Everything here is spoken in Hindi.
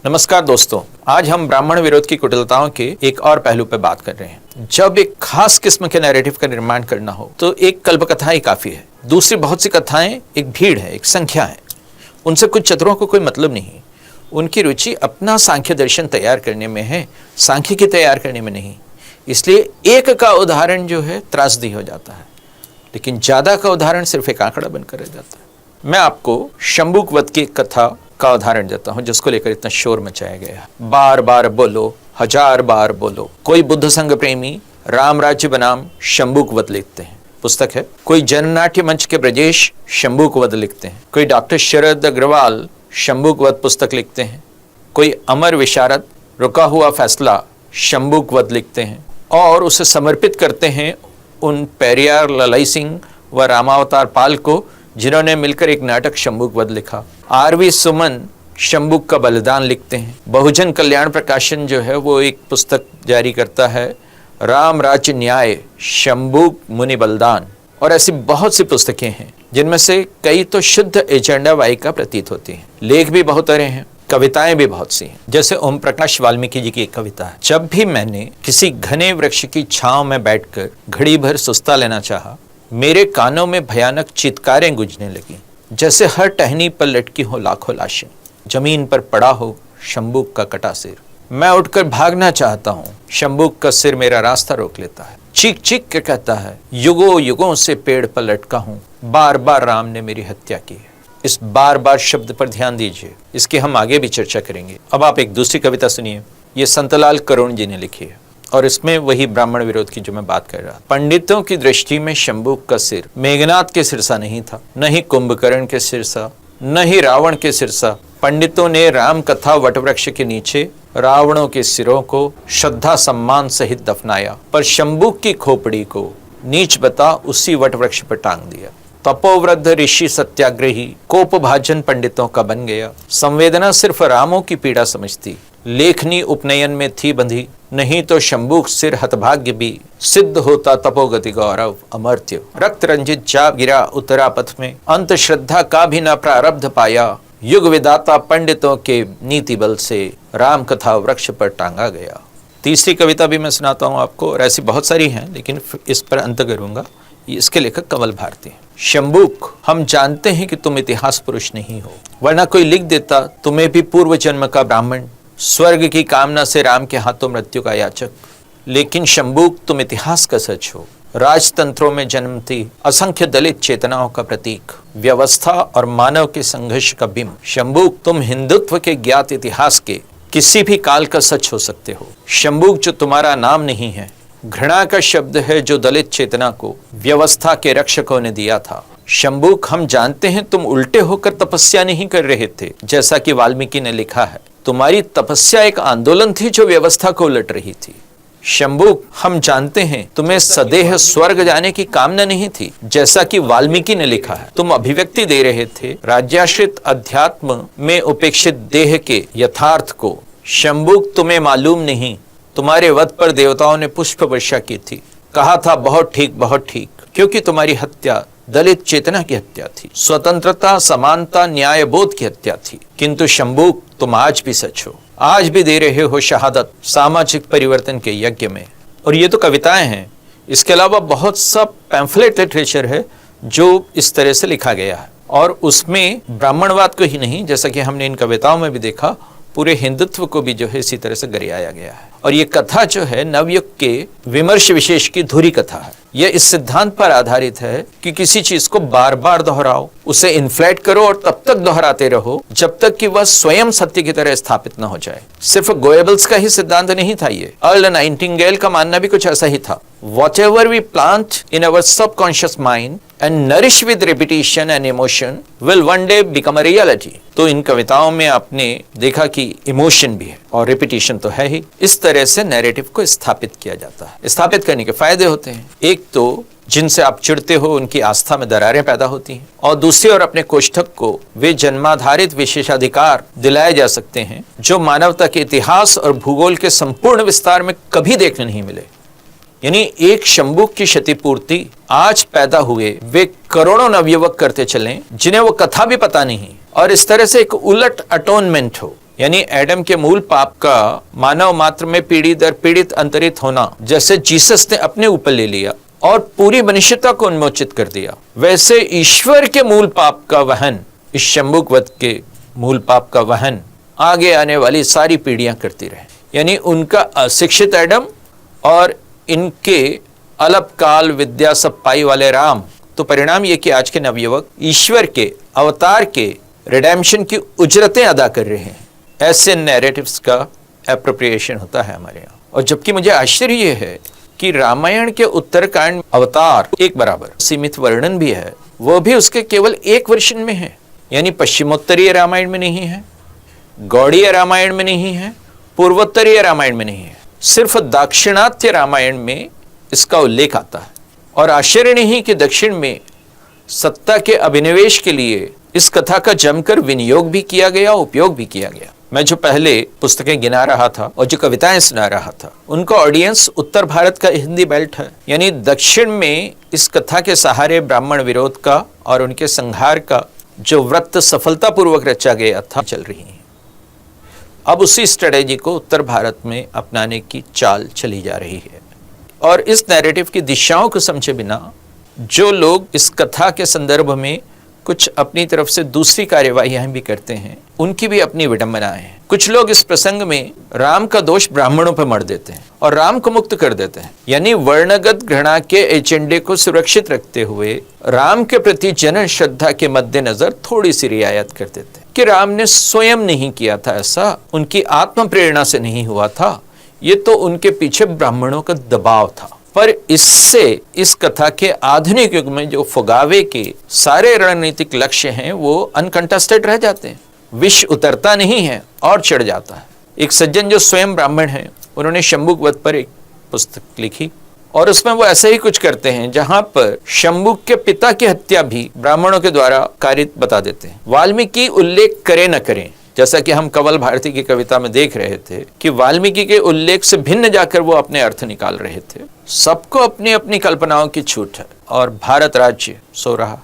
नमस्कार दोस्तों, आज हम ब्राह्मण विरोध की कुटिलताओं के एक और पहलू पर बात कर रहे हैं। जब एक खास किस्म के नैरेटिव का निर्माण करना हो तो एक कल्पकथा ही काफी है। दूसरी बहुत सी कथाएं एक भीड़ है, एक संख्या है। उनसे कुछ चतुरों को कोई मतलब नहीं। उनकी रुचि अपना सांख्य दर्शन तैयार करने में है, सांख्यिकी तैयार करने में नहीं। इसलिए एक का उदाहरण जो है त्रासदी हो जाता है, लेकिन ज्यादा का उदाहरण सिर्फ एक आंकड़ा बनकर रह जाता है। मैं आपको शंबुक वध की कथा का उदाहरण देता हूं, जिसको लेकर इतना शोर मचाया गया। बार बार बोलो, हजार बार बोलो। कोई बुद्ध संघ प्रेमी राम राज्य बनाम शंबुक वध लिखते हैं, पुस्तक है। कोई जननाट्य मंच के ब्रजेश शंबुक वध लिखते हैं। कोई डॉक्टर शरद अग्रवाल शंबुक वध पुस्तक लिखते हैं। कोई अमर विशारद रुका हुआ फैसला शंबुक वध लिखते हैं और उसे समर्पित करते हैं उन पेरियार ललाई सिंह व रामावतार पाल को, जिन्होंने मिलकर एक नाटक शंबुक वध लिखा। आरवी सुमन शंबुक का बलिदान लिखते हैं। बहुजन कल्याण प्रकाशन जो है वो एक पुस्तक जारी करता है, राम राज्य न्याय शंबुक मुनि बलिदान। और ऐसी बहुत सी पुस्तकें हैं जिनमें से कई तो शुद्ध एजेंडा वाहिका प्रतीत होती हैं। लेख भी बहुत सारे हैं, कविताएं भी बहुत सी हैं। जैसे ओम प्रकाश वाल्मीकि जी की एक कविता है, जब भी मैंने किसी घने वृक्ष की छांव में बैठकर घड़ी भर सुस्ता लेना चाहा, मेरे कानों में भयानक चित्कारें गूंजने लगी, जैसे हर टहनी पर लटकी हो लाखों लाशें, जमीन पर पड़ा हो शंबुक का कटा सिर। मैं उठकर भागना चाहता हूँ, शंबुक का सिर मेरा रास्ता रोक लेता है। चीख चीख के कहता है, युगों युगों से पेड़ पर लटका हूँ, बार बार राम ने मेरी हत्या की है। इस बार बार शब्द पर ध्यान दीजिए, इसकी हम आगे भी चर्चा करेंगे। अब आप एक दूसरी कविता सुनिए, ये संतलाल करुण जी ने लिखी है और इसमें वही ब्राह्मण विरोध की जो मैं बात कर रहा था। पंडितों की दृष्टि में शंबुक का सिर मेघनाथ के सिरसा नहीं था, न ही कुंभकर्ण के सिरसा, न ही रावण के सिरसा। पंडितों ने राम कथा वटवृक्ष के नीचे रावणों के सिरों को श्रद्धा सम्मान सहित दफनाया, पर शंबुक की खोपड़ी को नीच बता उसी वटवृक्ष पर टांग दिया। तपोवृद्ध ऋषि सत्याग्रही कोप भाजन पंडितों का बन गया। संवेदना सिर्फ रामों की पीड़ा समझती, लेखनी उपनयन में थी बंधी, नहीं तो शंबुक सिर हतभाग्य भी सिद्ध होता तपोगति गौरव अमर्त्य। रक्त रंजित जा गिरा उत्तरा पथ में, अंत श्रद्धा का भी न प्रारब्ध पाया, युग विदाता पंडितों के नीति बल से राम कथा वृक्ष पर टांगा गया। तीसरी कविता भी मैं सुनाता हूँ आपको, और ऐसी बहुत सारी हैं, लेकिन इस पर अंत करूंगा। इसके लेखक कमल भारती। शंबुक, हम जानते हैं कि तुम इतिहास पुरुष नहीं हो, वरना कोई लिख देता तुम्हें भी पूर्व जन्म का ब्राह्मण, स्वर्ग की कामना से राम के हाथों मृत्यु का याचक। लेकिन शंबुक, तुम इतिहास का सच हो, राजतंत्रों में जन्मती असंख्य दलित चेतनाओं का प्रतीक, व्यवस्था और मानव के संघर्ष का बिंब। शंबुक, तुम हिंदुत्व के ज्ञात इतिहास के किसी भी काल का सच हो सकते हो। शंबुक, जो तुम्हारा नाम नहीं है, घृणा का शब्द है जो दलित चेतना को व्यवस्था के रक्षकों ने दिया था। शंबुक, हम जानते हैं तुम उल्टे होकर तपस्या नहीं कर रहे थे, जैसा कि वाल्मीकि ने लिखा है। तुम्हारी तपस्या एक आंदोलन थी जो व्यवस्था को उलट रही थी। शंबुक, हम जानते हैं तुम्हें सदेह स्वर्ग जाने की कामना नहीं थी, जैसा कि वाल्मीकि ने लिखा है। तुम अभिव्यक्ति दे रहे थे राज्याश्रित अध्यात्म में उपेक्षित देह के यथार्थ को। शंबुक, तुम्हें मालूम नहीं, तुम्हारे वध पर देवताओं ने पुष्प वर्षा की थी, कहा था बहुत ठीक बहुत ठीक, क्योंकि तुम्हारी हत्या दलित चेतना की हत्या थी, स्वतंत्रता समानता न्याय बोध की हत्या थी। किंतु शंबुक, तुम आज भी सच हो, आज भी दे रहे हो शहादत सामाजिक परिवर्तन के यज्ञ में। और ये तो कविताएं हैं, इसके अलावा बहुत सा पैम्फलेट लिटरेचर है जो इस तरह से लिखा गया है, और उसमें ब्राह्मणवाद को ही नहीं, जैसा कि हमने इन कविताओं में भी देखा, पूरे हिंदुत्व को भी जो है इसी तरह से गरियाया गया है। और ये कथा जो है नवयुग के विमर्श विशेष की धुरी कथा है। यह इस सिद्धांत पर आधारित है कि किसी चीज को बार बार दोहराओ, उसे इन्फ्लेट करो और तब तक दोहराते रहो जब तक कि वह स्वयं सत्य की तरह स्थापित न हो जाए। सिर्फ गोएबल्स का ही सिद्धांत नहीं था ये, अर्ल नाइटिंगेल का मानना भी कुछ ऐसा ही था। Whatever we plant in our subconscious mind and nourish with repetition and emotion will one day become a reality। तो इन कविताओं में आपने देखा कि इमोशन भी है और रिपीटिशन तो है ही। इस तरह से नैरेटिव को स्थापित किया जाता है। स्थापित करने के फायदे होते हैं, एक तो जिनसे आप चिढ़ते हो उनकी आस्था में दरारें पैदा होती हैं, और दूसरी ओर अपने कोष्ठक को वे जन्माधारित विशेषाधिकार दिलाए जा सकते हैं जो मानवता के इतिहास और भूगोल के संपूर्ण विस्तार में कभी देखने नहीं मिले। यानी एक शंबुक की क्षतिपूर्ति आज पैदा हुए वे करोड़ों नवयुवक करते चलें जिन्हें वो कथा भी पता नहीं, और इस तरह से एक उलट अटोनमेंट हो, यानी एडम के मूल पाप का मानव मात्र में पीढ़ी दर पीड़ित अंतरित होना जैसे जीसस ने अपने ऊपर ले लिया और पूरी मनुष्यता को उन्मोचित कर दिया, वैसे ईश्वर के मूल पाप का वहन, इस शंबुक वध के मूल पाप का वहन आगे आने वाली सारी पीढ़ियां करती रहे। यानी उनका अशिक्षित एडम और इनके अल्पकाल विद्या सब पाई वाले राम, तो परिणाम ये कि आज के नवयुवक ईश्वर के अवतार के रिडेम्पशन की उजरतें अदा कर रहे हैं। ऐसे नैरेटिव्स का एप्रोप्रिएशन होता है हमारे यहाँ। और जबकि मुझे आश्चर्य ये है कि रामायण के उत्तरकांड अवतार एक बराबर सीमित वर्णन भी है, वो भी उसके केवल एक वर्षन में है। यानी पश्चिमोत्तरीय रामायण में नहीं है, गौड़ीय रामायण में नहीं है, पूर्वोत्तरीय रामायण में नहीं है, सिर्फ दाक्षिणात्य रामायण में इसका उल्लेख आता है। और आश्चर्य नहीं कि दक्षिण में सत्ता के अभिनिवेश के लिए इस कथा का जमकर विनियोग भी किया गया, उपयोग भी किया गया। मैं जो पहले पुस्तकें गिना रहा था और जो कविताएं सुना रहा था, उनका ऑडियंस उत्तर भारत का हिंदी बेल्ट है। यानी दक्षिण में इस कथा के सहारे ब्राह्मण विरोध का और उनके संहार का जो व्रत सफलतापूर्वक रचा गया था चल रही है। अब उसी स्ट्रेटेजी को उत्तर भारत में अपनाने की चाल चली जा रही है। और इस नैरेटिव की दिशाओं को समझे बिना जो लोग इस कथा के संदर्भ में कुछ अपनी तरफ से दूसरी कार्यवाहियां भी करते हैं, उनकी भी अपनी विडंबनाएं हैं। कुछ लोग इस प्रसंग में राम का दोष ब्राह्मणों पर मढ़ देते हैं और राम को मुक्त कर देते हैं। यानी वर्णगत घृणा के एजेंडे को सुरक्षित रखते हुए राम के प्रति जन श्रद्धा के मद्देनजर थोड़ी सी रियायत कर देते हैं कि राम ने स्वयं नहीं किया था, ऐसा उनकी आत्म प्रेरणा से नहीं हुआ था, ये तो उनके पीछे ब्राह्मणों का दबाव था। पर इससे इस कथा के आधुनिक युग में जो फुगावे के सारे रणनीतिक लक्ष्य हैं वो अनकंटेस्टेड रह जाते हैं। विष उतरता नहीं है और चढ़ जाता है। एक सज्जन जो स्वयं ब्राह्मण हैं, उन्होंने शंबुक वध पर एक पुस्तक लिखी और उसमें वो ऐसे ही कुछ करते हैं जहां पर शंबुक के पिता की हत्या भी ब्राह्मणों के द्वारा कारित बता देते हैं। वाल्मीकि उल्लेख करें न करें, जैसा कि हम कंवल भारती की कविता में देख रहे थे कि वाल्मीकि के उल्लेख से भिन्न जाकर वो अपने अर्थ निकाल रहे थे। सबको अपनी अपनी कल्पनाओं की छूट है और भारत राज्य सो रहा।